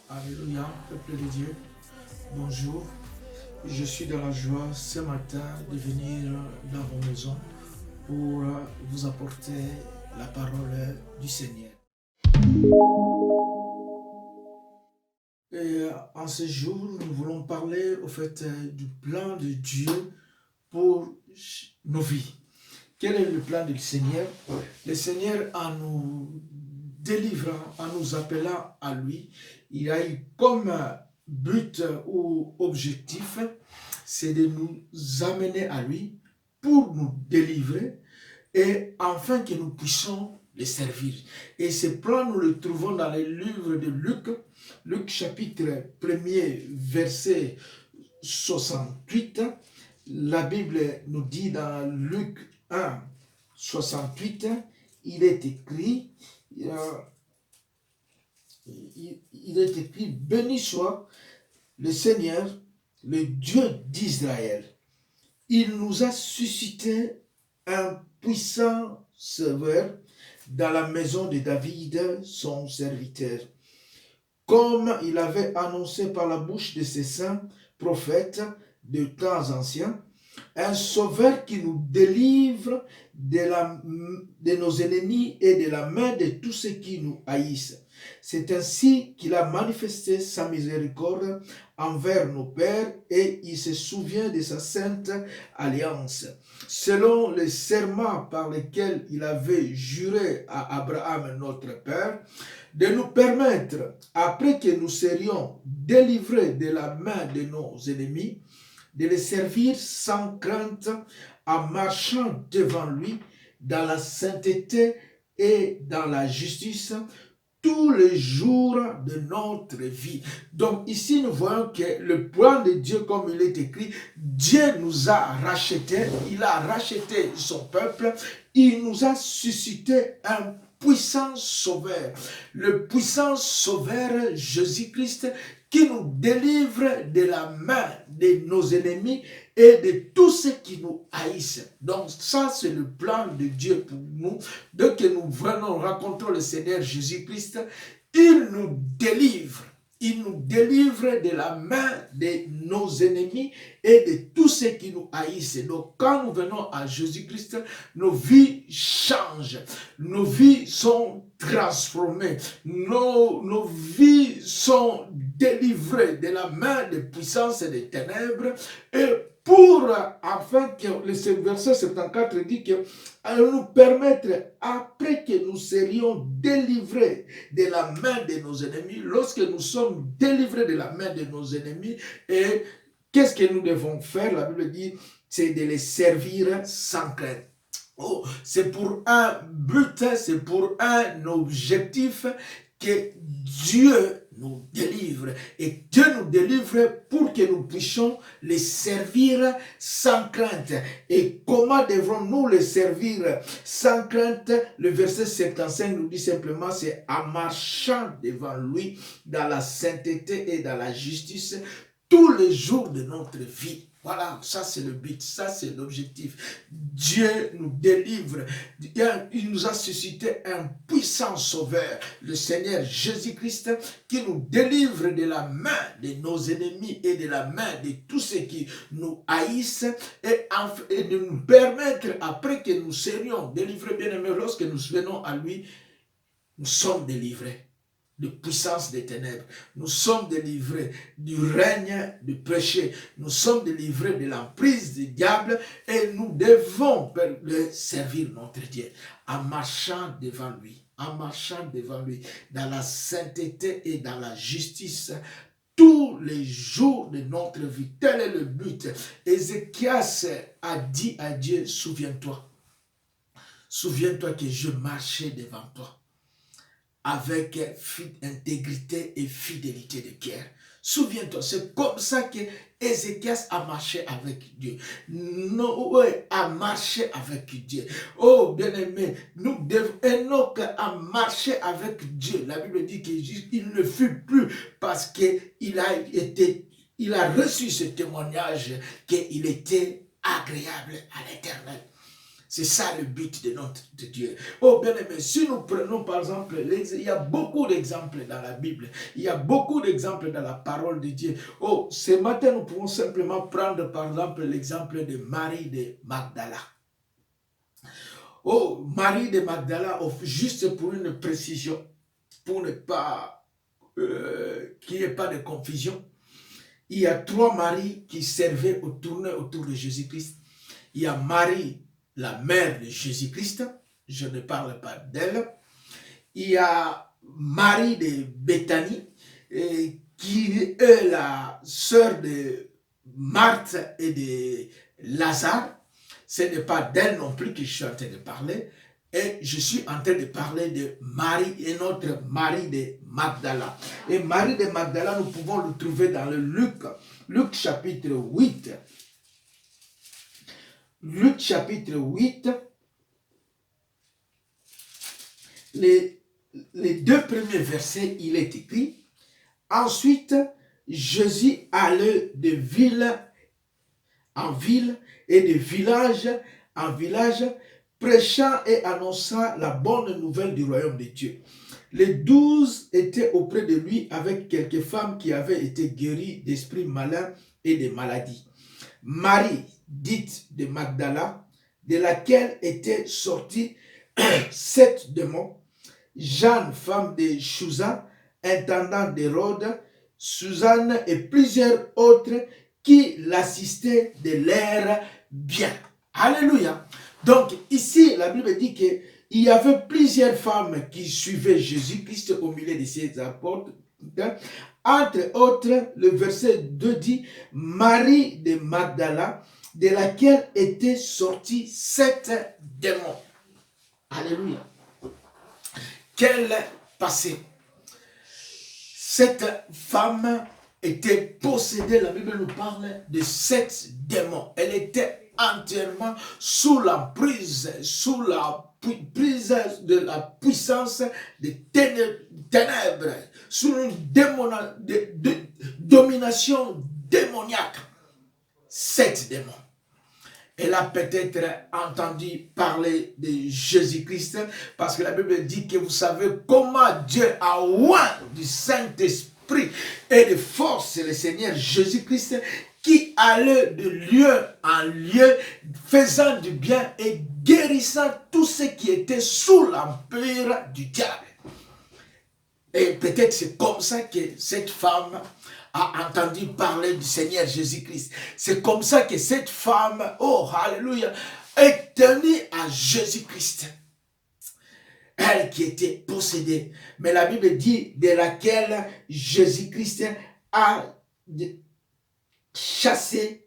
Alléluia, peuple de Dieu, bonjour. Je suis dans la joie ce matin de venir dans vos maisons pour vous apporter la parole du Seigneur. Et en ce jour, nous voulons parler au fait du plan de Dieu pour nos vies. Quel est le plan du Seigneur? Le Seigneur, en nous délivrant, en nous appelant à lui, il a eu comme but ou objectif, c'est de nous amener à lui pour nous délivrer et afin que nous puissions les servir. Et ce plan, nous le trouvons dans le livre de Luc, Luc chapitre 1er, verset 68. La Bible nous dit dans Luc 1, 68, il est écrit, béni soit le Seigneur, le Dieu d'Israël. Il nous a suscité un puissant sauveur dans la maison de David, son serviteur, comme il avait annoncé par la bouche de ses saints prophètes de temps anciens, un sauveur qui nous délivre de nos ennemis et de la main de tous ceux qui nous haïssent. C'est ainsi qu'il a manifesté sa miséricorde envers nos pères et il se souvient de sa sainte alliance, selon les serments par lesquels il avait juré à Abraham notre père, de nous permettre, après que nous serions délivrés de la main de nos ennemis, de les servir sans crainte en marchant devant lui dans la sainteté et dans la justice tous les jours de notre vie. Donc ici nous voyons que le plan de Dieu, comme il est écrit, Dieu nous a rachetés, il a racheté son peuple, il nous a suscité un puissant sauveur, le puissant sauveur Jésus-Christ, qui nous délivre de la main de nos ennemis et de tous ceux qui nous haïssent. Donc ça, c'est le plan de Dieu pour nous. Dès que nous venons rencontrer le Seigneur Jésus-Christ, il nous délivre. Il nous délivre de la main de nos ennemis et de tous ceux qui nous haïssent. Donc quand nous venons à Jésus-Christ, nos vies changent. Nos vies sont transformées. Nos vies sont délivrées de la main des puissances et des ténèbres. Et afin que le verset 74 dit que nous permettre, après que nous serions délivrés de la main de nos ennemis, lorsque nous sommes délivrés de la main de nos ennemis, et qu'est-ce que nous devons faire? La Bible dit, c'est de les servir sans crainte. Oh, c'est pour un but, c'est pour un objectif que Dieu nous délivre. Et Dieu nous délivre pour que nous puissions les servir sans crainte. Et comment devrons-nous les servir sans crainte? Le verset 75 nous dit simplement, c'est en marchant devant lui dans la sainteté et dans la justice tous les jours de notre vie. Voilà, ça c'est le but, ça c'est l'objectif. Dieu nous délivre, il nous a suscité un puissant sauveur, le Seigneur Jésus-Christ, qui nous délivre de la main de nos ennemis et de la main de tous ceux qui nous haïssent et de nous permettre, après que nous serions délivrés, bien aimés, lorsque nous venons à lui, nous sommes délivrés de puissance des ténèbres. Nous sommes délivrés du règne du péché. Nous sommes délivrés de l'emprise du diable et nous devons le servir notre Dieu en marchant devant lui. En marchant devant lui dans la sainteté et dans la justice tous les jours de notre vie. Tel est le but. Ézéchias a dit à Dieu, souviens-toi. Souviens-toi que je marchais devant toi avec intégrité et fidélité de cœur. Souviens-toi, c'est comme ça que Ézéchias a marché avec Dieu. Noé a marché avec Dieu. Oh, bien-aimé, Enoch a marché avec Dieu. La Bible dit qu'il ne fut plus parce qu'il a reçu ce témoignage qu'il était agréable à l'Éternel. C'est ça le but de notre de Dieu. Oh bien aimé, si nous prenons par exemple, il y a beaucoup d'exemples dans la Bible, il y a beaucoup d'exemples dans la parole de Dieu. Oh, ce matin, nous pouvons simplement prendre par exemple l'exemple de Marie de Magdala. Oh, Marie de Magdala, oh, juste pour une précision, pour ne pas qu'il n'y ait pas de confusion, il y a 3 Maries qui servaient ou tournaient autour de Jésus-Christ. Il y a Marie, la mère de Jésus-Christ, je ne parle pas d'elle. Il y a Marie de Béthanie, qui est la sœur de Marthe et de Lazare. Ce n'est pas d'elle non plus que je suis en train de parler. Et je suis en train de parler de Marie et notre Marie de Magdala. Et Marie de Magdala, nous pouvons le trouver dans le Luc chapitre 8. Luc chapitre 8, les 2 premiers versets, il est écrit, ensuite, Jésus allait de ville en ville et de village en village, prêchant et annonçant la bonne nouvelle du royaume de Dieu. Les 12 étaient auprès de lui avec quelques femmes qui avaient été guéries d'esprits malins et de maladies. Marie, dite de Magdala, de laquelle étaient sortis 7 démons, Jeanne, femme de Chouza, intendant d'Hérode, Suzanne et plusieurs autres qui l'assistaient de l'air bien. Alléluia. Donc ici, la Bible dit qu'il y avait plusieurs femmes qui suivaient Jésus-Christ au milieu de ses apôtres. Entre autres, le verset 2 dit, Marie de Magdala, de laquelle étaient sortis 7 démons. Alléluia. Quel passé. Cette femme était possédée, la Bible nous parle de 7 démons. Elle était entièrement sous l'emprise, sous la prise de la puissance des ténèbres, sous une domination démoniaque. 7 démons. Elle a peut-être entendu parler de Jésus-Christ parce que la Bible dit que vous savez comment Dieu a oint du Saint-Esprit et de force le Seigneur Jésus-Christ qui allait de lieu en lieu faisant du bien et guérissant tous ceux qui étaient sous l'empire du diable. Et peut-être c'est comme ça que cette femme a entendu parler du Seigneur Jésus-Christ. C'est comme ça que cette femme, oh, alléluia, est tenue à Jésus-Christ. Elle qui était possédée. Mais la Bible dit de laquelle Jésus-Christ a chassé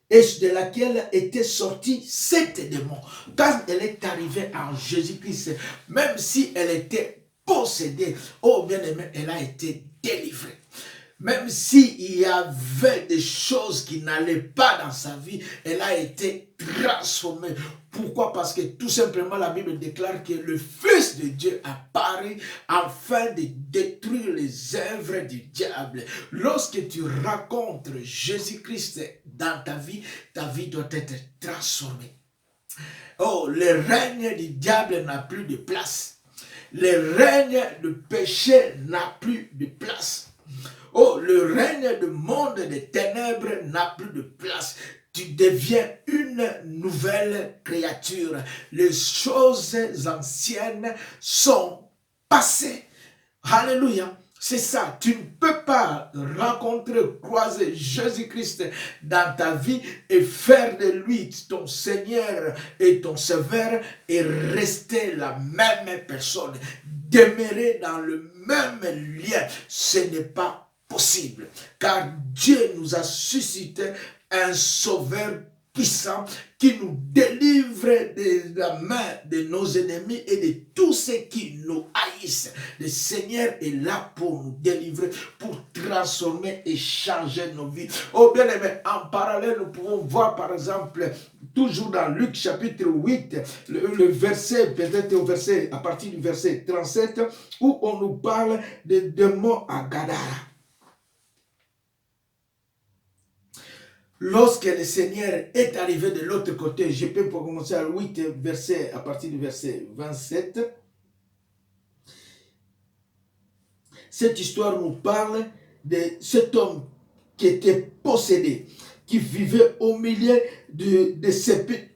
et de laquelle étaient sortis 7 démons. Quand elle est arrivée en Jésus-Christ, même si elle était possédée, oh bien-aimé, elle a été délivrée. Même s'il y avait des choses qui n'allaient pas dans sa vie, elle a été transformée. Pourquoi? Parce que tout simplement la Bible déclare que le Fils de Dieu apparaît afin de détruire les œuvres du diable. Lorsque tu rencontres Jésus-Christ dans ta vie doit être transformée. Oh, le règne du diable n'a plus de place. Le règne du péché n'a plus de place. Oh, le règne du monde des ténèbres n'a plus de place. Tu deviens une nouvelle créature. Les choses anciennes sont passées. Alléluia. C'est ça. Tu ne peux pas rencontrer, croiser Jésus-Christ dans ta vie et faire de lui ton Seigneur et ton Sauveur et rester la même personne. Demeurer dans le même lien. Ce n'est pas possible, car Dieu nous a suscité un sauveur puissant qui nous délivre de la main de nos ennemis et de tous ceux qui nous haïssent. Le Seigneur est là pour nous délivrer, pour transformer et changer nos vies. Oh bien aimé, en parallèle, nous pouvons voir par exemple, toujours dans Luc chapitre 8, le verset, peut-être au verset, à partir du verset 37, où on nous parle des démons à Gadara. lorsque le Seigneur est arrivé de l'autre côté, je peux commencer à 8 versets, à partir du verset 27. Cette histoire nous parle de cet homme qui était possédé, qui vivait au milieu de sépulcres.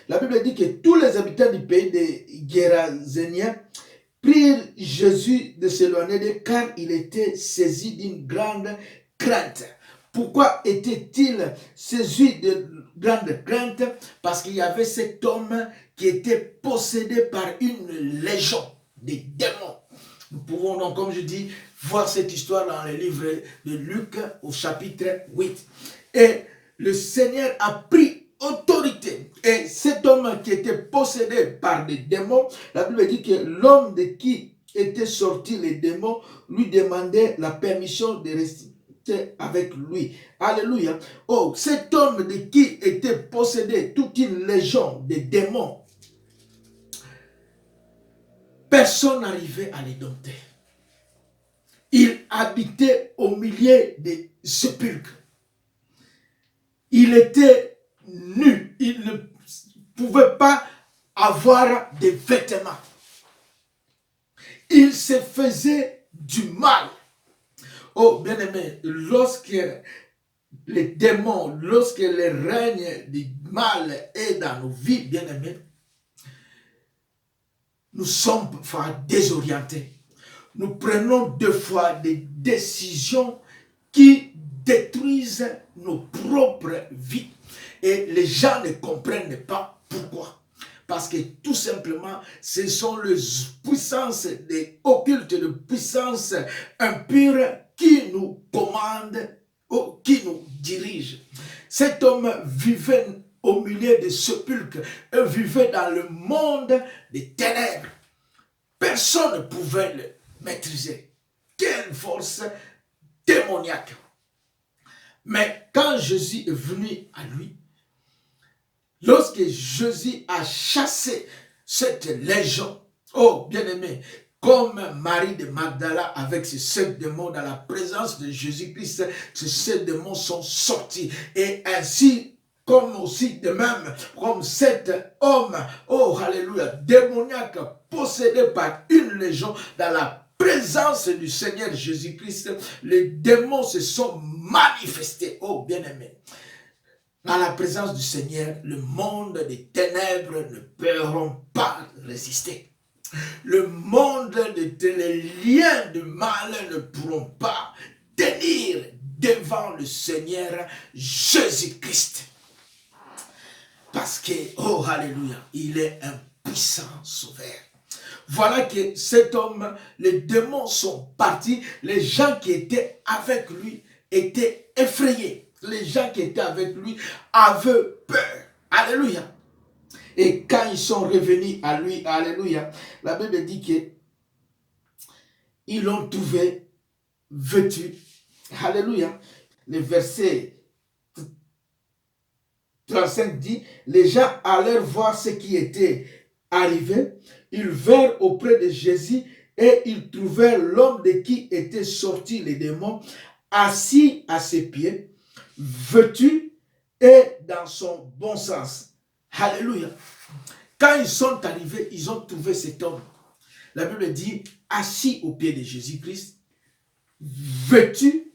La Bible dit que tous les habitants du pays des Géraséniens prirent Jésus de s'éloigner d'eux car il était saisi d'une grande crainte. Pourquoi était-il saisi de grande crainte? Parce qu'il y avait cet homme qui était possédé par une légion des démons. Nous pouvons donc, comme je dis, voir cette histoire dans le livre de Luc au chapitre 8. Et le Seigneur a pris autorité. Et cet homme qui était possédé par des démons, la Bible dit que l'homme de qui étaient sortis les démons lui demandait la permission de rester avec lui. Alléluia. Oh, cet homme de qui était possédé toute une légion de démons, personne n'arrivait à les dompter. Il habitait au milieu des sépulcres. Il était nu. Il ne pouvait pas avoir de vêtements. Il se faisait du mal. Oh, bien-aimé, lorsque les démons, lorsque le règne du mal est dans nos vies, bien-aimés, nous sommes parfois désorientés. Nous prenons deux fois des décisions qui détruisent nos propres vies. Et les gens ne comprennent pas pourquoi. Parce que tout simplement, ce sont les puissances des occultes, les puissances impures qui nous commandent ou qui nous dirigent. Cet homme vivait au milieu des sépulcres et vivait dans le monde des ténèbres. Personne ne pouvait le maîtriser. Quelle force démoniaque. Mais quand Jésus est venu à lui, lorsque Jésus a chassé cette légion, oh bien-aimé, comme Marie de Magdala avec ses 7 démons dans la présence de Jésus-Christ, ces 7 démons sont sortis. Et ainsi, comme aussi de même, comme cet homme, oh alléluia, démoniaque, possédé par une légion dans la présence du Seigneur Jésus-Christ, les démons se sont manifestés, oh bien-aimé. Dans la présence du Seigneur, le monde des ténèbres ne pourront pas résister. Le monde les liens de mal ne pourront pas tenir devant le Seigneur Jésus-Christ. Parce que, oh alléluia, il est un puissant sauveur. Voilà que cet homme, les démons sont partis, les gens qui étaient avec lui étaient effrayés. Les gens qui étaient avec lui avaient peur. Alléluia. Et quand ils sont revenus à lui, alléluia, la Bible dit qu'ils l'ont trouvé vêtu. Alléluia. Le verset 35 dit, les gens allèrent voir ce qui était arrivé. Ils vinrent auprès de Jésus et ils trouvèrent l'homme de qui étaient sortis les démons, assis à ses pieds, vêtu et dans son bon sens. Alléluia. Quand ils sont arrivés, ils ont trouvé cet homme. La Bible dit, assis aux pieds de Jésus-Christ, vêtu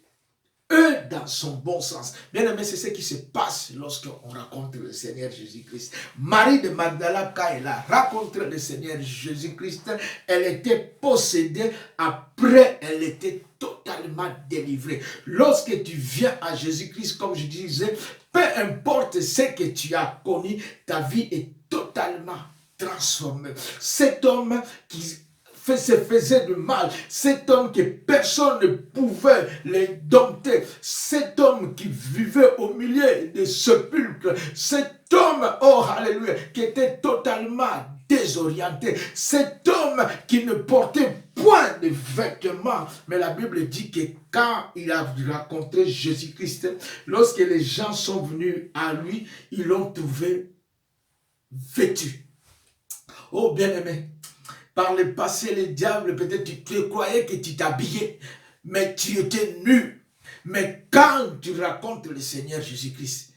et dans son bon sens. Bien aimé, c'est ce qui se passe lorsqu'on rencontre le Seigneur Jésus-Christ. Marie de Magdala, quand elle a rencontré le Seigneur Jésus-Christ, elle était possédée, après elle était totalement délivrée. Lorsque tu viens à Jésus-Christ, comme je disais, peu importe ce que tu as connu, ta vie est totalement transformée. Cet homme qui se faisait du mal, cet homme que personne ne pouvait les dompter, cet homme qui vivait au milieu des sépulcres, cet homme, oh alléluia, qui était totalement désorienté, cet homme qui ne portait point de vêtements, mais la Bible dit que quand il a rencontré Jésus-Christ, lorsque les gens sont venus à lui, ils l'ont trouvé vêtu. Oh bien-aimé, par le passé, les diables, peut-être tu croyais que tu t'habillais, mais tu étais nu. Mais quand tu racontes le Seigneur Jésus-Christ,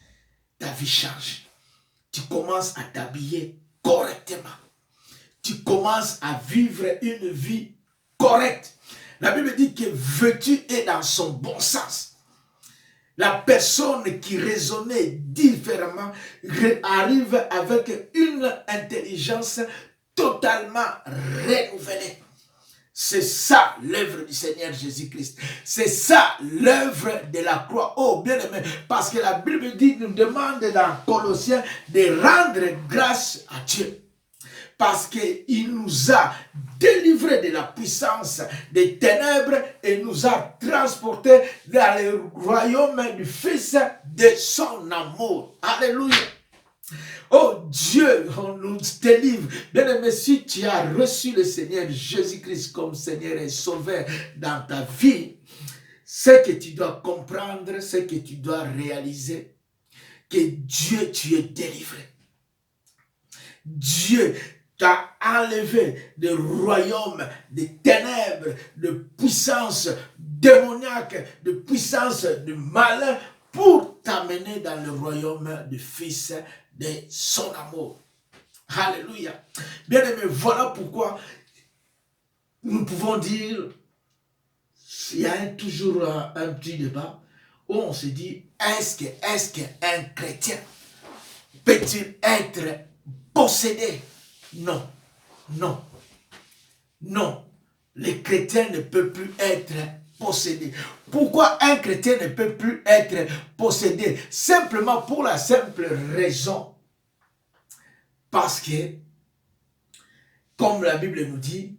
ta vie change. Tu commences à t'habiller correctement. Tu commences à vivre une vie correcte. La Bible dit que vêtu est dans son bon sens. La personne qui raisonnait différemment arrive avec une intelligence totalement renouvelée. C'est ça l'œuvre du Seigneur Jésus-Christ. C'est ça l'œuvre de la croix. Oh, bien aimé, parce que la Bible nous demande dans Colossiens de rendre grâce à Dieu. Parce qu'il nous a délivrés de la puissance des ténèbres et nous a transportés dans le royaume du Fils de son amour. Alléluia. Oh Dieu, on nous délivre. Bien-aimé, si tu as reçu le Seigneur Jésus-Christ comme Seigneur et Sauveur dans ta vie, ce que tu dois comprendre, ce que tu dois réaliser, que Dieu, tu es délivré. Dieu t'a enlevé du royaume des ténèbres, de puissance démoniaque, de puissance du malin, pour t'amener dans le royaume du Fils de son amour. Alléluia. Bien aimé, voilà pourquoi nous pouvons dire, il y a toujours un petit débat où on se dit, est-ce qu'un chrétien peut-il être possédé? Non, non, non. Le chrétien ne peut plus être possédé. Pourquoi un chrétien ne peut plus être possédé? Simplement pour la simple raison. Parce que, comme la Bible nous dit,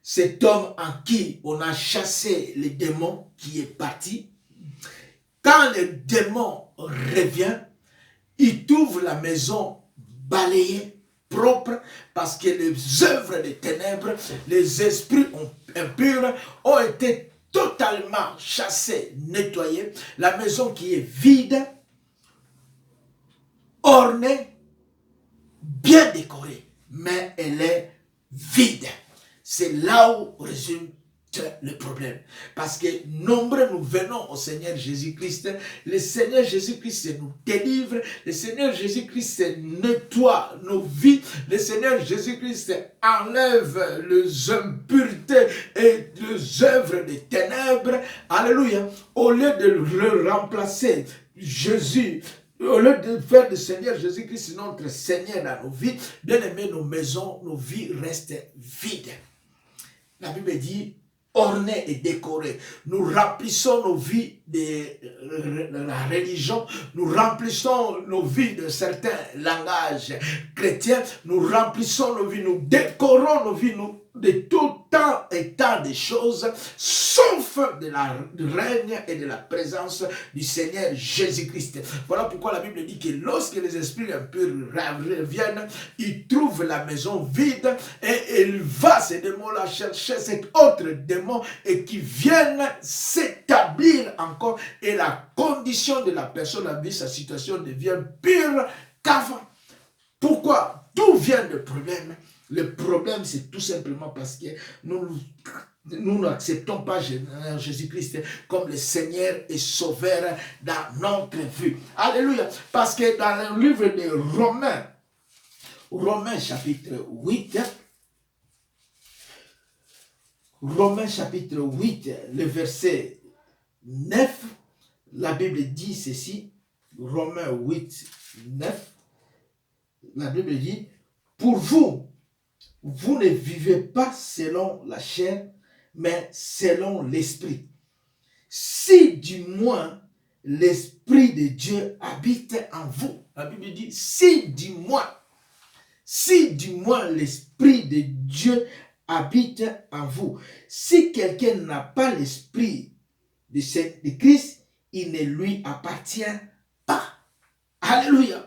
cet homme en qui on a chassé les démons qui est parti, quand le démon revient, il trouve la maison balayée, propre, parce que les œuvres des ténèbres, les esprits impurs ont été totalement chassés, nettoyés. La maison qui est vide, ornée, bien décorée, mais elle est vide. C'est là où résume le problème. Parce que nombreux nous venons au Seigneur Jésus-Christ. Le Seigneur Jésus-Christ nous délivre. Le Seigneur Jésus-Christ nettoie nos vies. Le Seigneur Jésus-Christ enlève les impuretés et les œuvres des ténèbres. Alléluia. Au lieu de le remplacer, Jésus, au lieu de faire du Seigneur Jésus-Christ notre Seigneur dans nos vies, bien aimé, nos maisons, nos vies restent vides. La Bible dit, ornés et décorés. Nous remplissons nos vies de la religion, nous remplissons nos vies de certains langages chrétiens, nous remplissons nos vies, nous décorons nos vies, de tout temps et tant de choses, sauf du règne et de la présence du Seigneur Jésus-Christ. Voilà pourquoi la Bible dit que lorsque les esprits impurs reviennent, ils trouvent la maison vide et il va ces démons-là chercher cet autre démon et qui viennent s'établir encore et la condition de la personne à vie, sa situation devient pire qu'avant. Pourquoi? D'où vient le problème? Le problème, c'est tout simplement parce que nous n'acceptons pas Jésus-Christ comme le Seigneur et Sauveur dans notre vie. Alléluia. Parce que dans le livre de Romains chapitre 8, le verset 9, la Bible dit ceci, Romains 8, 9, la Bible dit, pour vous, vous ne vivez pas selon la chair, mais selon l'esprit. Si du moins l'esprit de Dieu habite en vous. La Bible dit, si du moins l'esprit de Dieu habite en vous. Si quelqu'un n'a pas l'esprit de Christ, il ne lui appartient pas. Alléluia.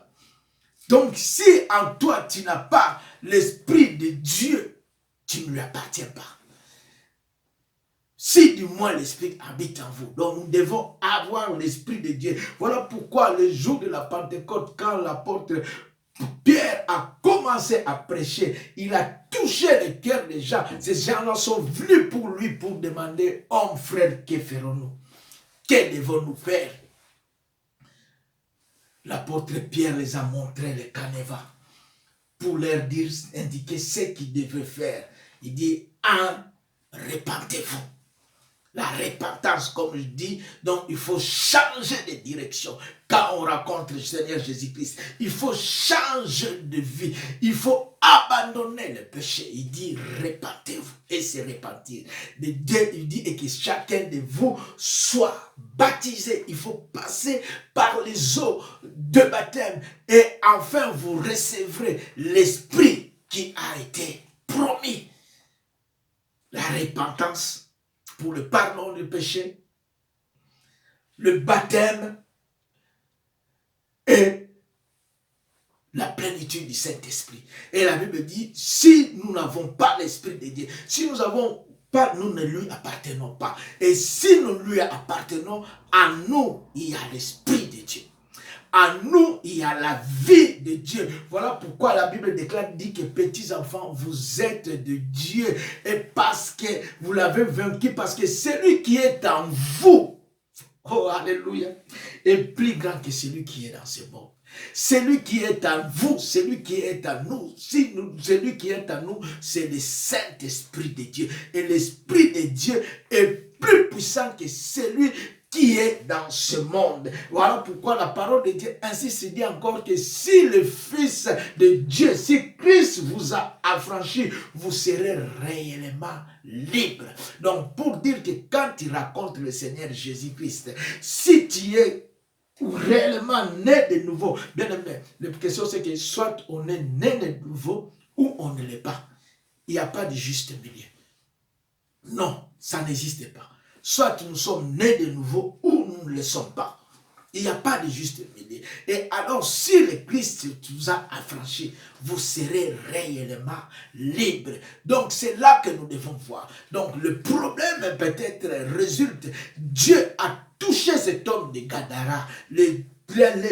Donc, si en toi, tu n'as pas l'Esprit de Dieu, tu ne lui appartiens pas. Si du moins l'Esprit habite en vous. Donc, nous devons avoir l'Esprit de Dieu. Voilà pourquoi le jour de la Pentecôte, quand l'apôtre Pierre a commencé à prêcher, il a touché le cœur des gens. Ces gens-là sont venus pour lui pour demander, « Homme, frère, que ferons-nous » Que devons-nous faire? L'apôtre Pierre les a montré le canevas pour leur dire, indiquer ce qu'ils devaient faire. Il dit, repentez-vous. La repentance, comme je dis, donc il faut changer de direction. Quand on rencontre le Seigneur Jésus-Christ, il faut changer de vie. Il faut abandonner le péché. Il dit, repentez-vous et se repentir. Il dit, et que chacun de vous soit baptisé. Il faut passer par les eaux de baptême. Et enfin, vous recevrez l'Esprit qui a été promis. La repentance pour le pardon du péché, le baptême et la plénitude du Saint-Esprit. Et la Bible dit, si nous n'avons pas l'Esprit de Dieu, si nous n'avons pas, nous ne lui appartenons pas. Et si nous lui appartenons, en nous, il y a l'Esprit de Dieu. En nous, il y a la vie de Dieu. Voilà pourquoi la Bible déclare, dit que petits enfants, vous êtes de Dieu. Et parce que vous l'avez vaincu, parce que celui qui est en vous, oh alléluia, est plus grand que celui qui est dans ce monde. Celui qui est en vous, celui qui est en nous, celui qui est en nous, c'est le Saint-Esprit de Dieu. Et l'Esprit de Dieu est plus puissant que celui qui est dans ce monde. Voilà pourquoi la parole de Dieu ainsi se dit encore que si le Fils de Dieu, si Christ vous a affranchi, vous serez réellement libre. Donc pour dire que quand tu racontes le Seigneur Jésus-Christ, si tu es réellement né de nouveau, bien aimé, la question c'est que soit on est né de nouveau ou on ne l'est pas. Il n'y a pas de juste milieu. Non, ça n'existe pas. Soit nous sommes nés de nouveau ou nous ne le sommes pas. Il n'y a pas de juste milieu. Et alors, si le Christ vous a affranchi, vous serez réellement libre. Donc, c'est là que nous devons voir. Donc, le problème peut-être résulte. Dieu a touché cet homme de Gadara. Les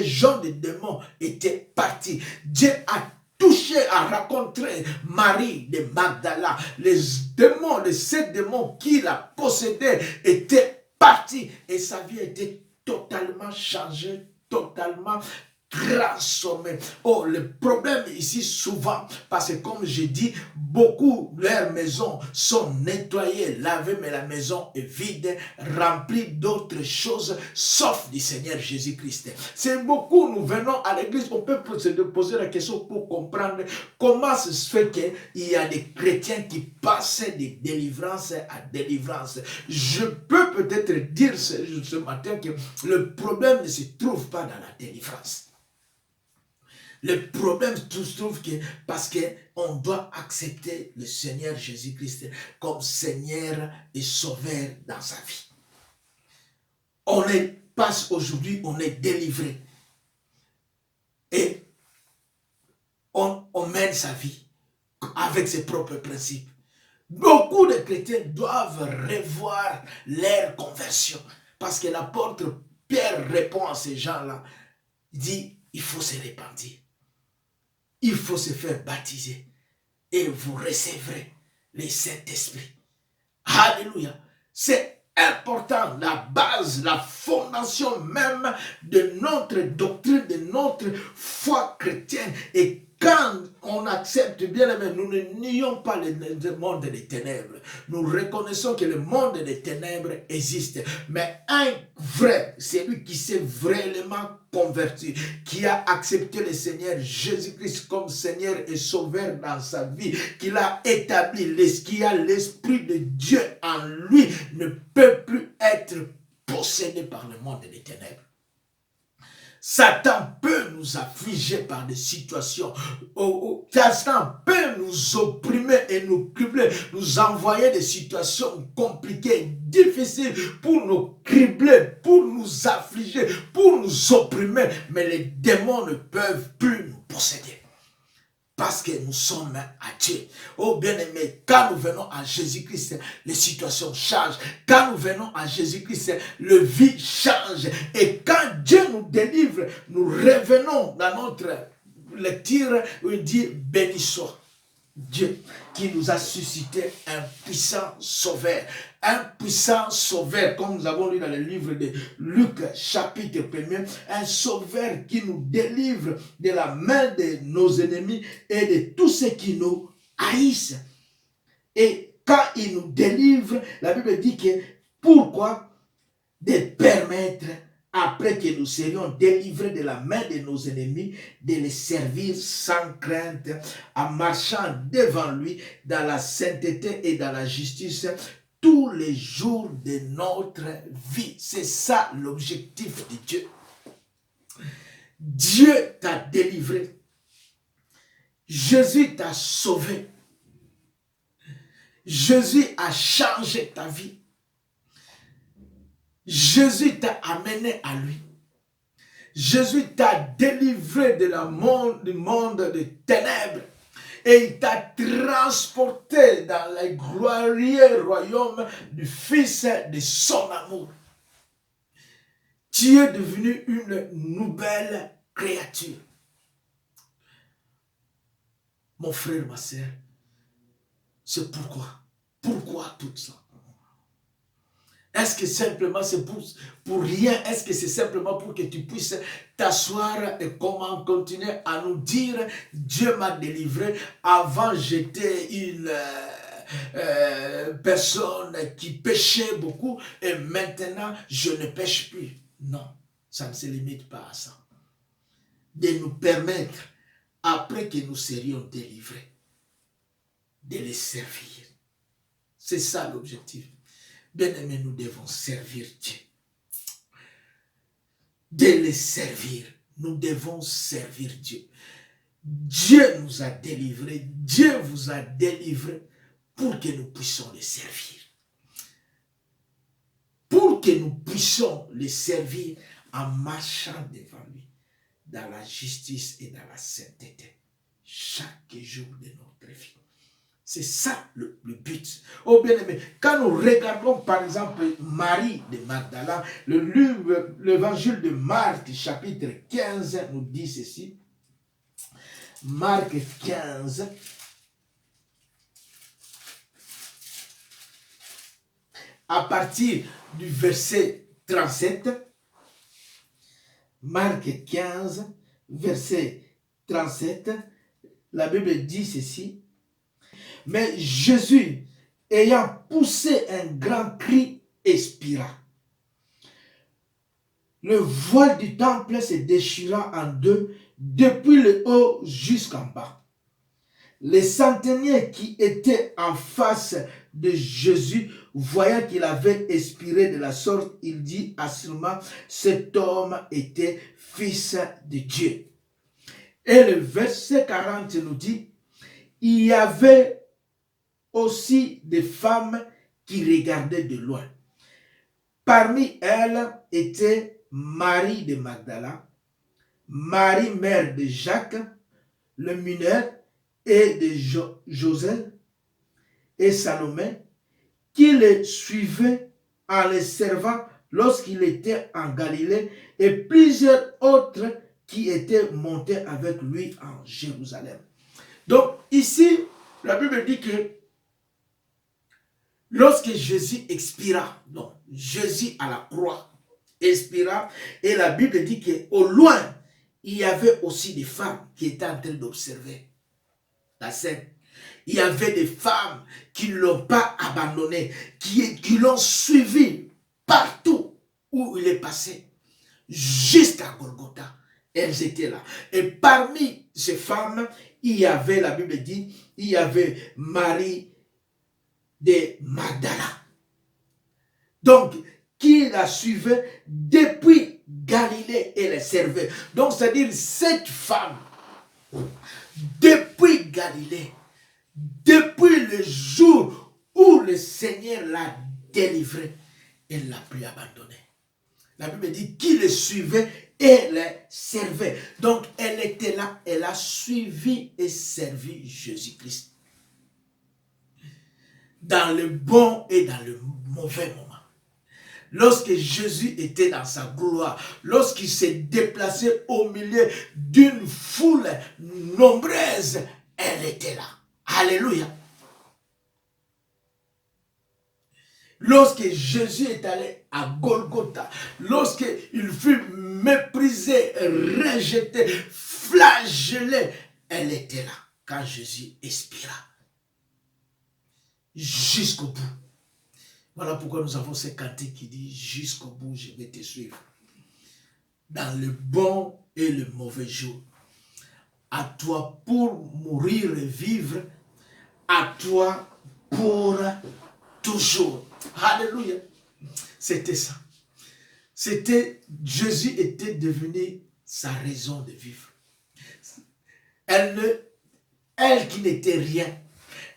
gens des démons étaient partis. Dieu a touché, a rencontré Marie de Magdala. Les démons, les 7 démons qui la possédaient étaient partis et sa vie était totalement changée, totalement transformée. Oh, le problème ici souvent, parce que comme je dis, beaucoup leurs maisons sont nettoyées, lavées, mais la maison est vide, remplie d'autres choses, sauf du Seigneur Jésus-Christ. C'est beaucoup, nous venons à l'église, on peut se poser la question pour comprendre comment ça se fait qu'il y a des chrétiens qui passent de délivrance à délivrance. Je peux peut-être dire ce matin que le problème ne se trouve pas dans la délivrance. Le problème se trouve que parce qu'on doit accepter le Seigneur Jésus-Christ comme Seigneur et Sauveur dans sa vie. On passe aujourd'hui, on est délivré. Et on mène sa vie avec ses propres principes. Beaucoup de chrétiens doivent revoir leur conversion. Parce que l'apôtre Pierre répond à ces gens-là. Il dit, il faut se repentir. Il faut se faire baptiser. Et vous recevrez le Saint-Esprit. Alléluia. C'est important, la base, la fondation même de notre doctrine, de notre foi chrétienne. Et quand on accepte bien aimé, nous ne nions pas le monde des ténèbres. Nous reconnaissons que le monde des ténèbres existe. Mais un vrai, c'est lui qui s'est vraiment converti, qui a accepté le Seigneur Jésus-Christ comme Seigneur et Sauveur dans sa vie, qui l'a établi, qui a l'Esprit de Dieu en lui, ne peut plus être possédé par le monde des ténèbres. Satan peut nous affliger par des situations. Satan peut nous opprimer et nous cribler, nous envoyer des situations compliquées, difficiles pour nous cribler, pour nous affliger, pour nous opprimer. Mais les démons ne peuvent plus nous posséder. Parce que nous sommes à Dieu. Oh bien-aimé, quand nous venons à Jésus-Christ, les situations changent. Quand nous venons à Jésus-Christ, le vie change. Et quand Dieu nous délivre, nous revenons dans notre lecture où il dit béni soit. Dieu qui nous a suscité un puissant sauveur. Un puissant sauveur, comme nous avons lu dans le livre de Luc, chapitre 1er, un sauveur qui nous délivre de la main de nos ennemis et de tous ceux qui nous haïssent. Et quand il nous délivre, la Bible dit que pourquoi? De permettre, après que nous serions délivrés de la main de nos ennemis, de les servir sans crainte, en marchant devant lui dans la sainteté et dans la justice tous les jours de notre vie. C'est ça l'objectif de Dieu. Dieu t'a délivré. Jésus t'a sauvé. Jésus a changé ta vie. Jésus t'a amené à lui. Jésus t'a délivré de du monde des ténèbres. Et il t'a transporté dans le glorieux royaume du Fils de son amour. Tu es devenu une nouvelle créature. Mon frère, ma soeur, c'est pourquoi. Pourquoi tout ça? Est-ce que simplement c'est pour rien? Est-ce que c'est simplement pour que tu puisses t'asseoir et comment continuer à nous dire Dieu m'a délivré, avant j'étais une personne qui péchait beaucoup et maintenant je ne pêche plus? Non, ça ne se limite pas à ça. De nous permettre, après que nous serions délivrés, de les servir. C'est ça l'objectif. Bien-aimés, nous devons servir Dieu. De les servir. Nous devons servir Dieu. Dieu nous a délivrés. Dieu vous a délivrés pour que nous puissions les servir. Pour que nous puissions les servir en marchant devant lui, dans la justice et dans la sainteté, chaque jour de notre vie. C'est ça le but. Oh bien-aimé, quand nous regardons par exemple Marie de Magdala, l'évangile de Marc chapitre 15 nous dit ceci. Marc 15, à partir du verset 37, Marc 15, verset 37, la Bible dit ceci. Mais Jésus, ayant poussé un grand cri, expira. Le voile du temple se déchira en deux, depuis le haut jusqu'en bas. Les centeniers qui étaient en face de Jésus, voyant qu'il avait expiré de la sorte, il dit assurément, cet homme était fils de Dieu. Et le verset 40 nous dit, il y avait aussi des femmes qui regardaient de loin. Parmi elles étaient Marie de Magdala, Marie mère de Jacques, le mineur, et de Joseph et Salomé, qui le suivaient en les servant lorsqu'il était en Galilée, et plusieurs autres qui étaient montés avec lui en Jérusalem. Donc ici, la Bible dit que lorsque Jésus expira, donc Jésus à la croix expira, et la Bible dit qu'au loin, il y avait aussi des femmes qui étaient en train d'observer la scène. Il y avait des femmes qui ne l'ont pas abandonné, qui l'ont suivi partout où il est passé, jusqu'à Golgotha. Elles étaient là. Et parmi ces femmes, il y avait, la Bible dit, il y avait Marie de Magdala. Donc, qui la suivait depuis Galilée et la servait. Donc, c'est-à-dire cette femme, depuis Galilée, depuis le jour où le Seigneur l'a délivré, elle ne l'a plus abandonné. La Bible dit qu'il le suivait et le servait. Donc, elle était là, elle a suivi et servi Jésus-Christ. Dans le bon et dans le mauvais moment. Lorsque Jésus était dans sa gloire, lorsqu'il s'est déplacé au milieu d'une foule nombreuse, elle était là. Alléluia. Lorsque Jésus est allé à Golgotha, lorsqu'il fut méprisé, rejeté, flagellé, elle était là quand Jésus expira. Jusqu'au bout. Voilà pourquoi nous avons ce cantique qui dit « Jusqu'au bout, je vais te suivre. Dans le bon et le mauvais jour. À toi pour mourir et vivre, à toi pour toujours. » Alléluia. C'était ça. Jésus était devenu sa raison de vivre. Elle qui n'était rien,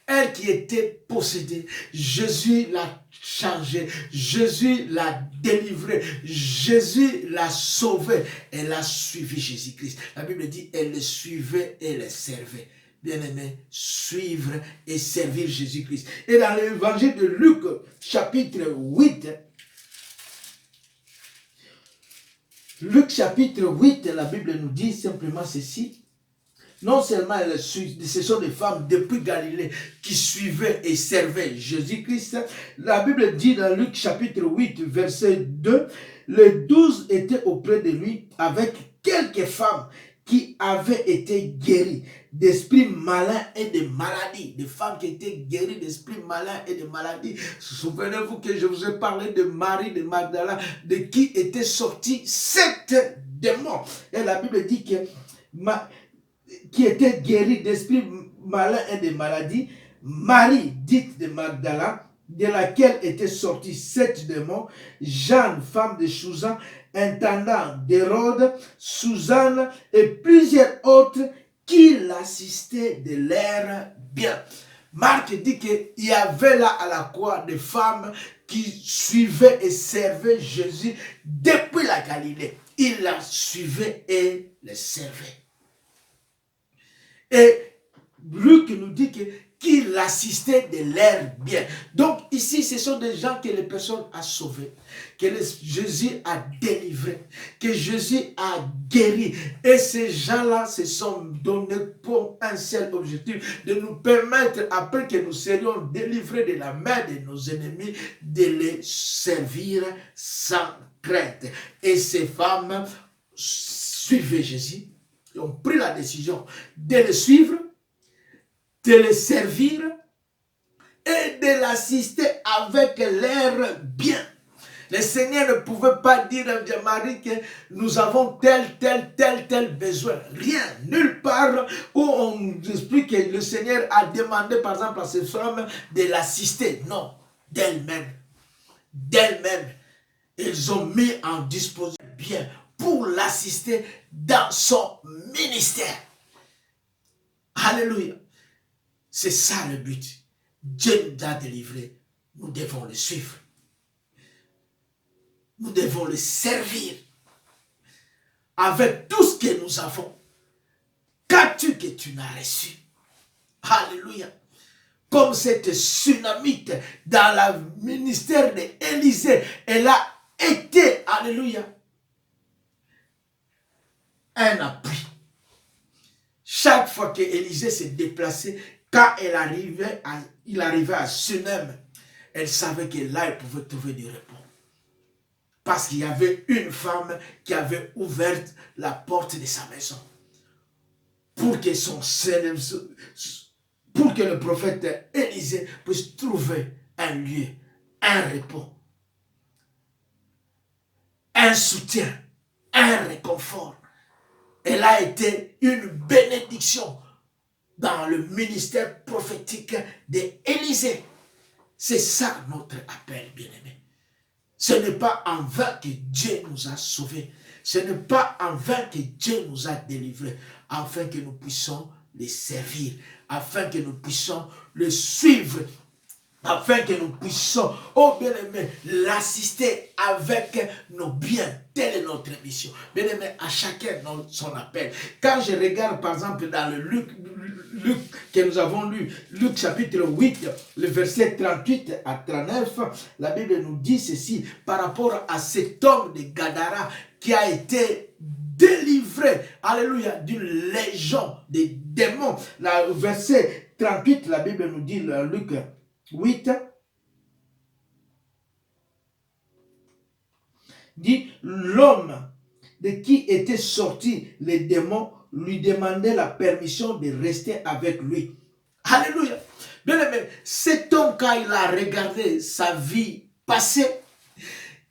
elle qui était possédée, Jésus l'a changée, Jésus l'a délivrée, Jésus l'a sauvée. Elle a suivi Jésus-Christ. La Bible dit, elle le suivait et le servait. Bien-aimé, suivre et servir Jésus-Christ. Et dans l'évangile de Luc, chapitre 8, Luc chapitre 8, la Bible nous dit simplement ceci. Non seulement ce sont des femmes depuis Galilée qui suivaient et servaient Jésus-Christ. La Bible dit dans Luc chapitre 8, verset 2, les 12 étaient auprès de lui avec quelques femmes qui avaient été guéries d'esprits malins et de maladies. Des femmes qui étaient guéries d'esprits malins et de maladies. Souvenez-vous que je vous ai parlé de Marie de Magdala, de qui étaient sortis 7 démons. Et la Bible dit que qui était guérie d'esprits malins et de maladies, Marie, dite de Magdala, de laquelle étaient sortis 7 démons, Jeanne, femme de Chuza, intendant d'Hérode, Suzanne et plusieurs autres qui l'assistaient de l'air bien. Marc dit qu'il y avait là à la croix des femmes qui suivaient et servaient Jésus depuis la Galilée. Ils la suivaient et les servaient. Et Luc nous dit qu'il assistait de l'air bien. Donc ici, ce sont des gens que les personnes ont sauvés, que Jésus a délivrés, que Jésus a guéri. Et ces gens-là se sont donnés pour un seul objectif, de nous permettre, après que nous serions délivrés de la main de nos ennemis, de les servir sans crainte. Et ces femmes suivaient Jésus. Ils ont pris la décision de le suivre, de le servir et de l'assister avec l'air bien. Le Seigneur ne pouvait pas dire à Marie que nous avons tel besoin. Rien, nulle part où on explique que le Seigneur a demandé par exemple à ces femmes de l'assister. Non, d'elles-mêmes. D'elles-mêmes, ils ont mis en disposition bien pour l'assister dans son ministère. Alléluia. C'est ça le but. Dieu nous a délivrés. Nous devons le suivre. Nous devons le servir. Avec tout ce que nous avons. Qu'as-tu que tu n'as reçu? Alléluia. Comme cette tsunamite dans le ministère d'Élisée, elle a été, alléluia, un appui. Chaque fois qu'Élisée s'est déplacé, quand il arrivait à Sunem, elle savait que là, elle pouvait trouver du repos. Parce qu'il y avait une femme qui avait ouvert la porte de sa maison. Pour que le prophète Élisée puisse trouver un lieu, un repos, un soutien, un réconfort. Elle a été une bénédiction dans le ministère prophétique d'Élisée. C'est ça notre appel, bien-aimé. Ce n'est pas en vain que Dieu nous a sauvés. Ce n'est pas en vain que Dieu nous a délivrés, afin que nous puissions les servir, afin que nous puissions le suivre, afin que nous puissions, oh bien-aimé, l'assister avec nos biens. Telle est notre mission. Bien-aimé, à chacun son appel. Quand je regarde par exemple dans le Luc que nous avons lu, Luc chapitre 8, le verset 38 à 39, la Bible nous dit ceci, par rapport à cet homme de Gadara qui a été délivré, alléluia, d'une légion de démons. Le verset 38, la Bible nous dit, Luc 8, dit, l'homme de qui étaient sortis les démons lui demandait la permission de rester avec lui. Alléluia. Bien aimé, cet homme, quand il a regardé sa vie passée,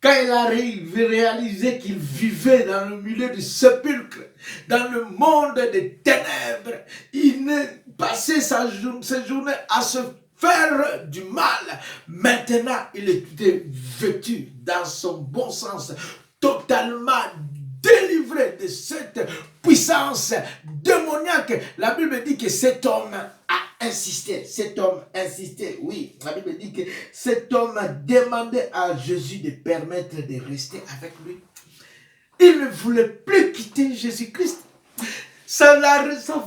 quand il a réalisé qu'il vivait dans le milieu du sépulcre, dans le monde des ténèbres, il passait ses journées à se faire du mal. Maintenant, il était vêtu dans son bon sens, totalement délivré de cette puissance démoniaque. La Bible dit que cet homme a insisté. Cet homme insistait. Oui, la Bible dit que cet homme a demandé à Jésus de permettre de rester avec lui. Il ne voulait plus quitter Jésus-Christ. Sa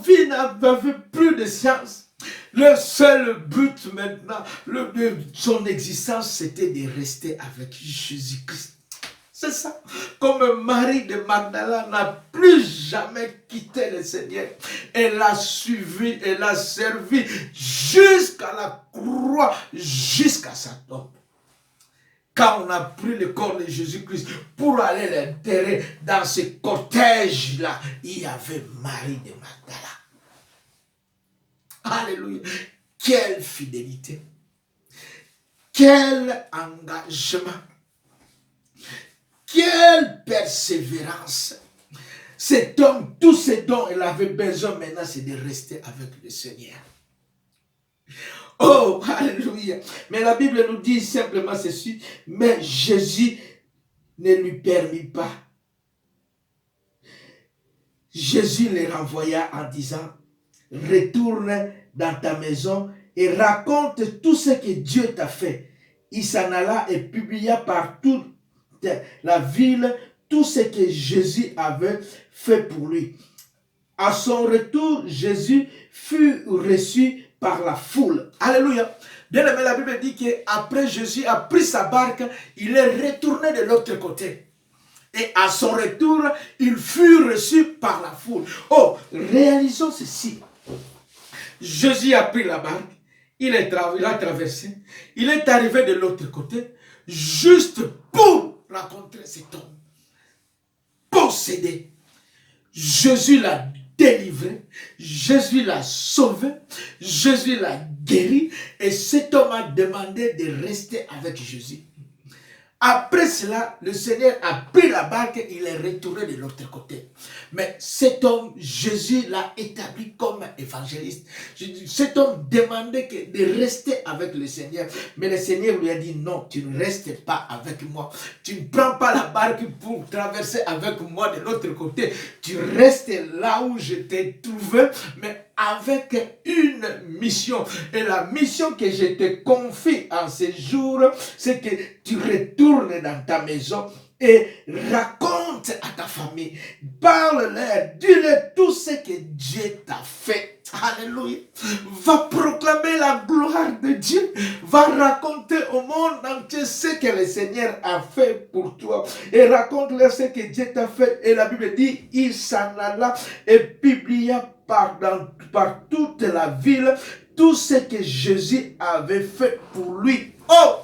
vie n'avait plus de sens. Le seul but maintenant de son existence, c'était de rester avec Jésus-Christ. C'est ça. Comme Marie de Magdala n'a plus jamais quitté le Seigneur. Elle l'a suivi, elle l'a servi jusqu'à la croix, jusqu'à sa tombe. Quand on a pris le corps de Jésus-Christ pour aller l'enterrer dans ce cortège-là, il y avait Marie de Magdala. Alléluia. Quelle fidélité. Quel engagement. Quelle persévérance. Cet homme, tout ce dont il avait besoin maintenant, c'est de rester avec le Seigneur. Oh, alléluia. Mais la Bible nous dit simplement ceci. Mais Jésus ne lui permit pas. Jésus les renvoya en disant, retourne dans ta maison et raconte tout ce que Dieu t'a fait. Il s'en alla et publia partout la ville tout ce que Jésus avait fait pour lui. À son retour, Jésus fut reçu par la foule. Alléluia. Bien aimé, la Bible dit qu'après Jésus a pris sa barque, il est retourné de l'autre côté. Et à son retour, il fut reçu par la foule. Oh, réalisons ceci. Jésus a pris la barque, il a traversé, il est arrivé de l'autre côté, juste pour rencontrer cet homme possédé. Jésus l'a délivré, Jésus l'a sauvé, Jésus l'a guéri et cet homme a demandé de rester avec Jésus. Après cela, le Seigneur a pris la barque et il est retourné de l'autre côté. Mais cet homme, Jésus l'a établi comme évangéliste. Cet homme demandait de rester avec le Seigneur. Mais le Seigneur lui a dit non, tu ne restes pas avec moi. Tu ne prends pas la barque pour traverser avec moi de l'autre côté. Tu restes là où je t'ai trouvé, mais avec une mission. Et la mission que je te confie en ces jours, c'est que tu retournes dans ta maison et raconte à ta famille, parle-leur, dis-leur tout ce que Dieu t'a fait. Alléluia. Va proclamer la gloire de Dieu. Va raconter au monde entier ce que le Seigneur a fait pour toi. Et raconte-leur ce que Dieu t'a fait. Et la Bible dit, il s'en alla et publia par toute la ville tout ce que Jésus avait fait pour lui. Oh!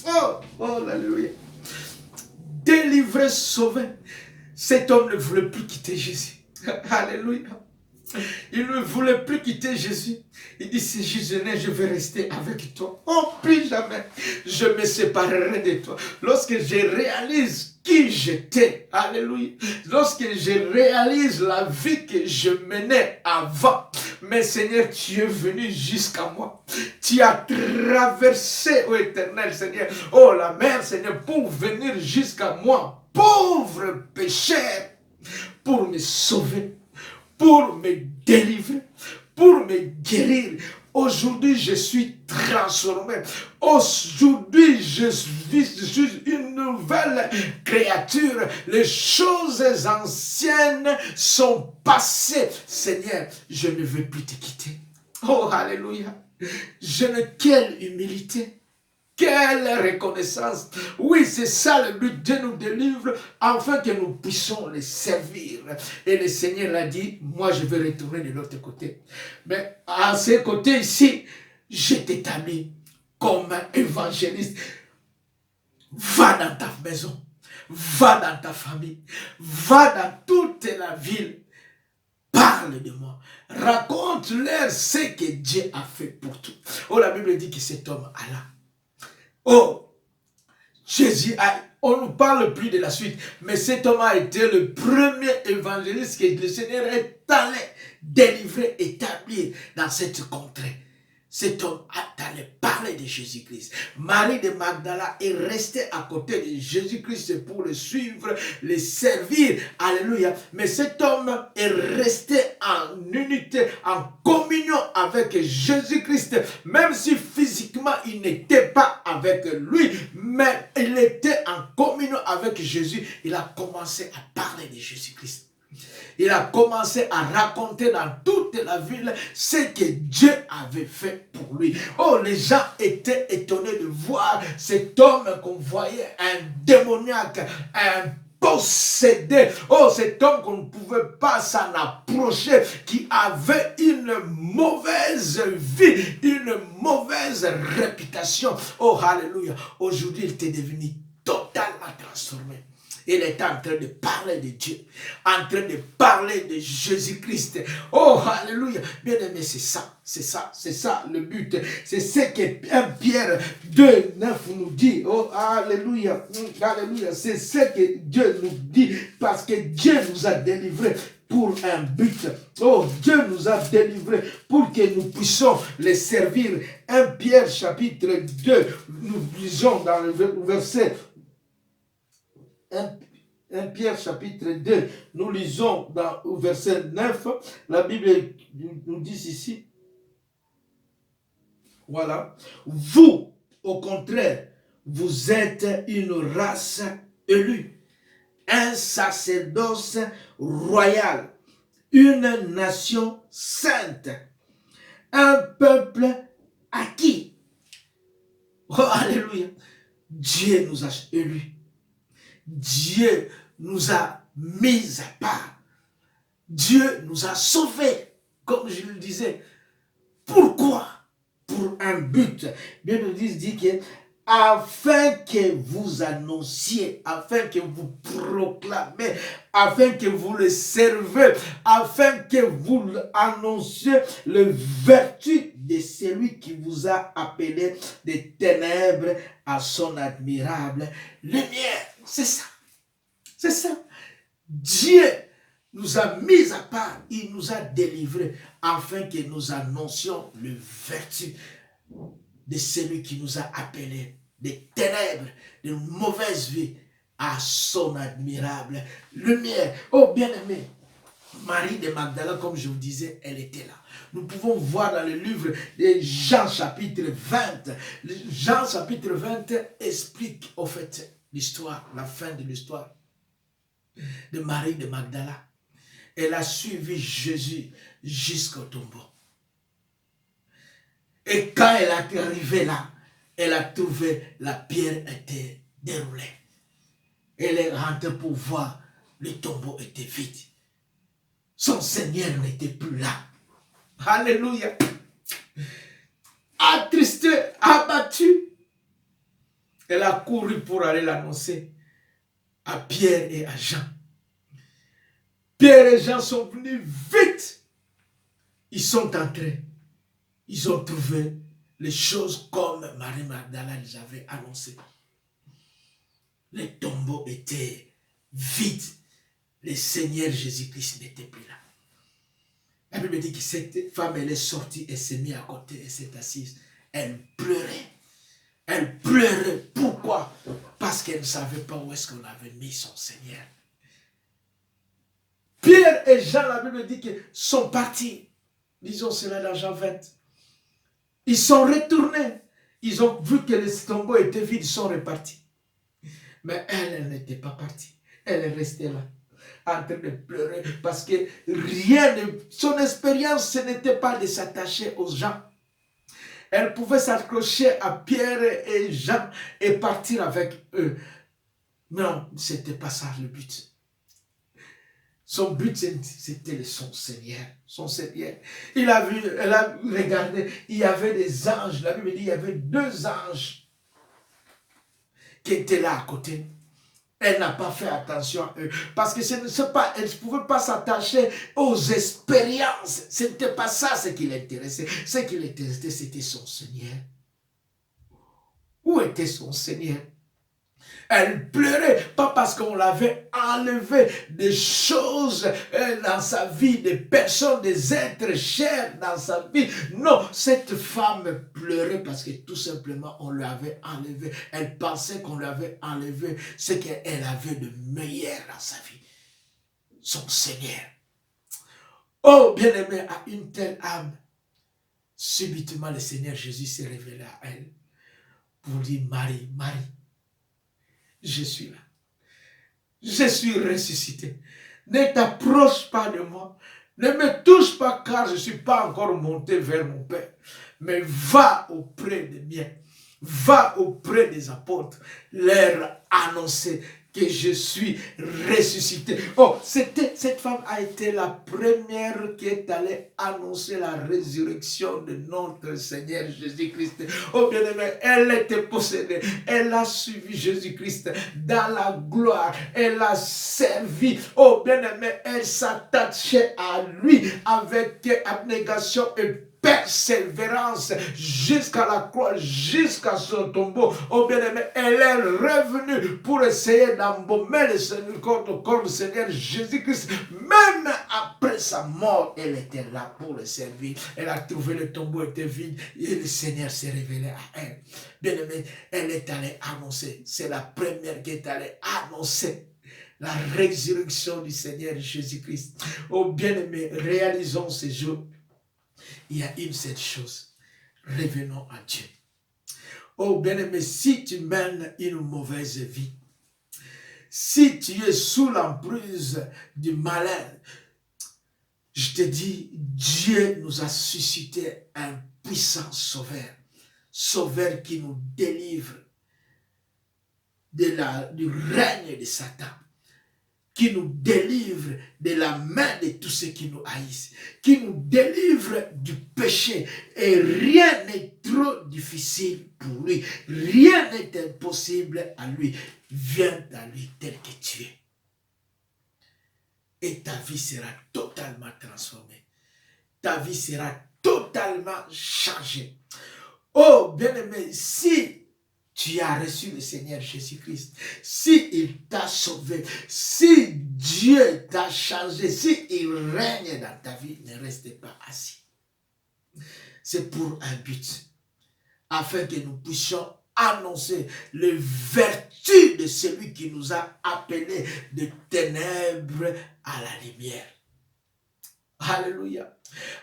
Oh! Oh! Alléluia. Délivré, sauvé. Cet homme ne voulait plus quitter Jésus. Alléluia. Il ne voulait plus quitter Jésus. Il dit, si Jésus est, je vais rester avec toi. Oh, plus jamais, je me séparerai de toi. Lorsque je réalise qui j'étais, alléluia, lorsque je réalise la vie que je menais avant, mais Seigneur, tu es venu jusqu'à moi. Tu as traversé, ô éternel Seigneur, oh la mer, Seigneur, pour venir jusqu'à moi, pauvre pécheur, pour me sauver, pour me délivrer, pour me guérir. Aujourd'hui, je suis transformé. Aujourd'hui, je suis une nouvelle créature. Les choses anciennes sont passées. Seigneur, je ne veux plus te quitter. Oh, alléluia. Quelle humilité. Quelle reconnaissance! Oui, c'est ça le but. Dieu nous délivre afin que nous puissions les servir. Et le Seigneur a dit, moi je vais retourner de l'autre côté. Mais à ce côté ici, je t'établis comme évangéliste. Va dans ta maison, va dans ta famille, va dans toute la ville. Parle de moi. Raconte-leur ce que Dieu a fait pour toi. Oh, la Bible dit que cet homme alla. Oh, Jésus a, on ne parle plus de la suite, mais cet homme a été le premier évangéliste que le Seigneur est allé délivrer, établir dans cette contrée. Cet homme a allé parler de Jésus-Christ. Marie de Magdala est restée à côté de Jésus-Christ pour le suivre, le servir. Alléluia. Mais cet homme est resté en unité, en communion avec Jésus-Christ. Même si physiquement il n'était pas avec lui, mais il était en communion avec Jésus. Il a commencé à parler de Jésus-Christ. Il a commencé à raconter dans toute la ville ce que Dieu avait fait pour lui. Oh, les gens étaient étonnés de voir cet homme qu'on voyait, un démoniaque, un possédé. Oh, cet homme qu'on ne pouvait pas s'en approcher, qui avait une mauvaise vie, une mauvaise réputation. Oh, alléluia. Aujourd'hui, il était devenu totalement transformé. Il est en train de parler de Dieu, en train de parler de Jésus-Christ. Oh, alléluia. Bien aimé, c'est ça le but. C'est ce que 1 Pierre 2, 9 nous dit. Oh, alléluia, alléluia. C'est ce que Dieu nous dit, parce que Dieu nous a délivrés pour un but. Oh, Dieu nous a délivrés pour que nous puissions les servir. 1 Pierre chapitre 2, nous lisons dans le verset 1 Pierre chapitre 2, nous lisons dans le verset 9, la Bible nous dit ici, voilà, vous, au contraire, vous êtes une race élue, un sacerdoce royal, une nation sainte, un peuple acquis. Oh, alléluia. Dieu nous a élus. Dieu nous a mis à part. Dieu nous a sauvés, comme je le disais. Pourquoi? Pour un but. Bien nous dit que afin que vous annonciez, afin que vous proclamez, afin que vous le servez, afin que vous annonciez le vertu de celui qui vous a appelé des ténèbres à son admirable lumière. C'est ça. C'est ça. Dieu nous a mis à part, il nous a délivrés afin que nous annoncions le vertu de celui qui nous a appelés des ténèbres, de mauvaise vie à son admirable lumière. Oh bien-aimé, Marie de Magdala, comme je vous disais, elle était là. Nous pouvons voir dans le livre de Jean chapitre 20. Jean chapitre 20 explique au fait l'histoire, la fin de l'histoire de Marie de Magdala. Elle a suivi Jésus jusqu'au tombeau. Et quand elle est arrivée là, elle a trouvé la pierre était déroulée. Elle est rentrée pour voir, le tombeau était vide. Son Seigneur n'était plus là. Alléluia. Attristée, abattue, elle a couru pour aller l'annoncer à Pierre et à Jean. Pierre et Jean sont venus vite. Ils sont entrés. Ils ont trouvé les choses comme Marie Magdala les avait annoncées. Les tombeaux étaient vides. Le Seigneur Jésus-Christ n'était plus là. La Bible dit que cette femme, elle est sortie et s'est mise à côté et s'est assise. Elle pleurait. Elle pleurait. Pourquoi? Parce qu'elle ne savait pas où est-ce qu'on avait mis son Seigneur. Pierre et Jean, la Bible dit qu'ils sont partis. Disons cela dans Jean 20. Ils sont retournés. Ils ont vu que le tombeau était vide, ils sont repartis. Mais elle n'était pas partie. Elle est restée là, en train de pleurer, parce que rien de son expérience, ce n'était pas de s'attacher aux gens. Elle pouvait s'accrocher à Pierre et Jean et partir avec eux. Non, ce n'était pas ça le but. Son but, c'était son Seigneur. Son Seigneur. Elle a regardé, il y avait des anges. La Bible dit, il y avait 2 anges qui étaient là à côté. Elle n'a pas fait attention à eux. Parce que elle ne pouvait pas s'attacher aux expériences. Ce n'était pas ça ce qui l'intéressait. Ce qui l'intéressait, c'était son Seigneur. Où était son Seigneur? Elle pleurait, pas parce qu'on l'avait enlevé des choses dans sa vie, des personnes, des êtres chers dans sa vie. Non, cette femme pleurait parce que tout simplement on l'avait enlevé. Elle pensait qu'on l'avait enlevé ce qu'elle avait de meilleur dans sa vie. Son Seigneur. Oh, bien-aimé, à une telle âme, subitement le Seigneur Jésus s'est révélé à elle pour dire, Marie, Marie, je suis là. Je suis ressuscité. Ne t'approche pas de moi. Ne me touche pas car je ne suis pas encore monté vers mon Père. Mais va auprès des miens. Va auprès des apôtres. Leur annoncer que je suis ressuscité. Oh, cette femme a été la première qui est allée annoncer la résurrection de notre Seigneur Jésus-Christ. Oh bien-aimé, elle était possédée. Elle a suivi Jésus-Christ dans la gloire. Elle a servi. Oh bien-aimé, elle s'attachait à lui avec abnégation et persévérance jusqu'à la croix, jusqu'à son tombeau. Oh bien-aimé, elle est revenue pour essayer d'embaumer le corps du Seigneur Jésus-Christ. Même après sa mort, elle était là pour le servir. Elle a trouvé le tombeau était vide et le Seigneur s'est révélé à elle. Bien-aimé, elle est allée annoncer. C'est la première qui est allée annoncer la résurrection du Seigneur Jésus-Christ. Oh bien-aimé, réalisons ces jours. Il y a une seule chose. Revenons à Dieu. Oh bien-aimé, si tu mènes une mauvaise vie, si tu es sous l'emprise du malin, je te dis, Dieu nous a suscité un puissant sauveur. Sauveur qui nous délivre du règne de Satan. Qui nous délivre de la main de tous ceux qui nous haïssent, qui nous délivre du péché. Et rien n'est trop difficile pour lui. Rien n'est impossible à lui. Viens à lui tel que tu es. Et ta vie sera totalement transformée. Ta vie sera totalement changée. Oh, bien-aimé, si tu as reçu le Seigneur Jésus-Christ, si il t'a sauvé, si Dieu t'a changé, si il règne dans ta vie, ne restez pas assis. C'est pour un but, afin que nous puissions annoncer les vertus de celui qui nous a appelés de ténèbres à la lumière. Alléluia.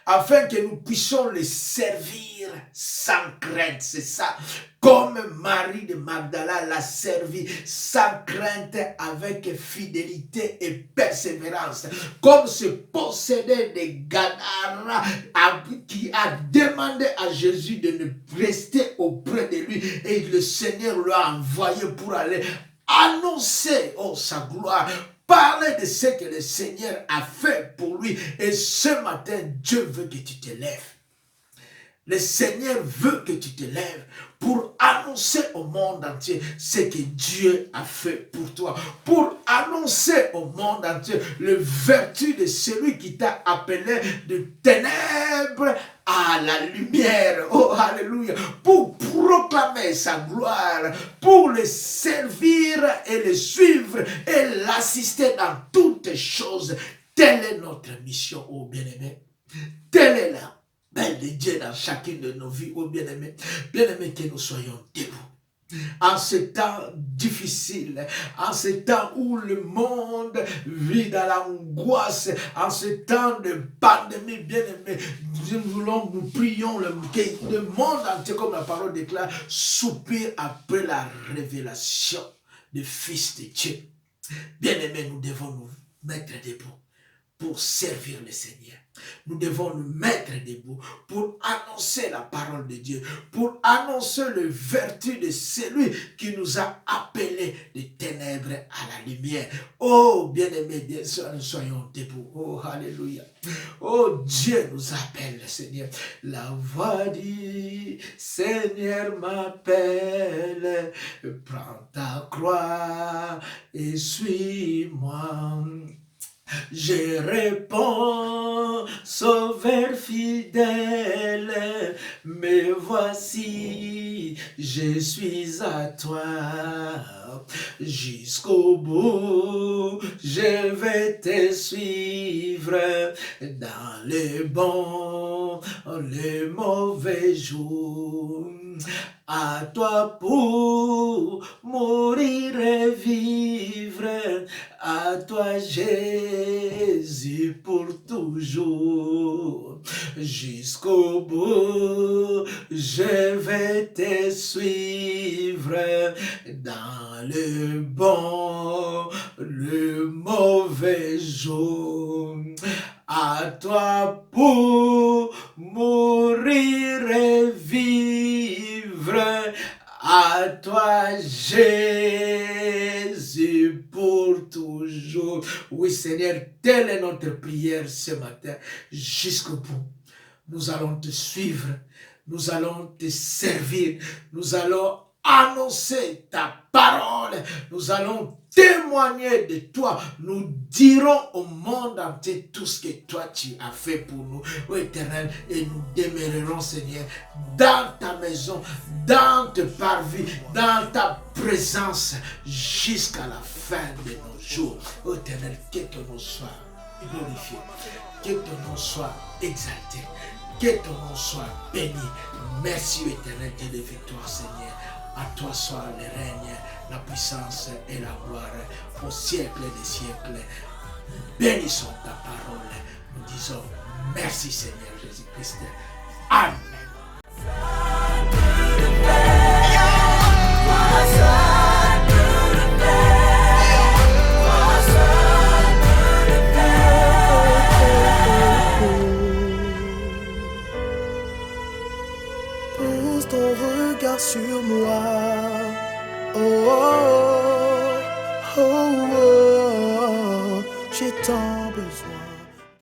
Afin que nous puissions les servir sans crainte. C'est ça. Comme Marie de Magdala l'a servi sans crainte, avec fidélité et persévérance. Comme ce possédé de Gadara qui a demandé à Jésus de ne rester auprès de lui. Et le Seigneur l'a envoyé pour aller annoncer sa gloire. Parler de ce que le Seigneur a fait pour lui. Et ce matin, Dieu veut que tu te lèves. Le Seigneur veut que tu te lèves pour annoncer au monde entier ce que Dieu a fait pour toi. Pour annoncer au monde entier le vertu de celui qui t'a appelé de ténèbres à la lumière. Oh, alléluia. Pour proclamer sa gloire, pour le servir et le suivre et l'assister dans toutes choses. Telle est notre mission, oh bien-aimé. Telle est la belle de Dieu dans chacune de nos vies, oh bien-aimé. Bien-aimé, que nous soyons debout. En ce temps difficile, en ce temps où le monde vit dans l'angoisse, en ce temps de pandémie, bien-aimé, nous prions le monde entier, comme la parole déclare, soupire après la révélation du Fils de Dieu. Bien-aimé, nous devons nous mettre debout pour servir le Seigneur. Nous devons nous mettre debout pour annoncer la parole de Dieu, pour annoncer les vertus de celui qui nous a appelés des ténèbres à la lumière. Oh, bien-aimés, bien sûr, nous soyons debout. Oh, alléluia. Oh, Dieu nous appelle, Seigneur. La voix du Seigneur m'appelle. Prends ta croix et suis-moi. Je réponds, Sauveur fidèle, me voici, je suis à toi. Jusqu'au bout, je vais te suivre dans les bons, les mauvais jours. À toi pour mourir et vivre, à toi Jésus pour toujours. Jusqu'au bout, je vais te suivre dans le bon, le mauvais jour. À toi pour mourir et vivre, à toi Jésus pour toujours. Oui Seigneur, telle est notre prière ce matin, jusqu'au bout. Nous allons te suivre, nous allons te servir, nous allons annoncer ta parole, nous allons témoigner de toi, nous dirons au monde entier tout ce que toi tu as fait pour nous, ô Éternel, et nous demeurerons, Seigneur, dans ta maison, dans tes parvis, dans ta présence, jusqu'à la fin de nos jours. Ô Éternel, que ton nom soit glorifié, que ton nom soit exalté, que ton nom soit béni. Merci, Éternel, Dieu de victoire, Seigneur. À toi soit le règne, la puissance et la gloire au siècle des siècles. Bénissons ta parole. Nous disons merci Seigneur Jésus-Christ. Amen. Pose ton regard sur moi. Oh, oh, oh, oh, oh. J'ai tant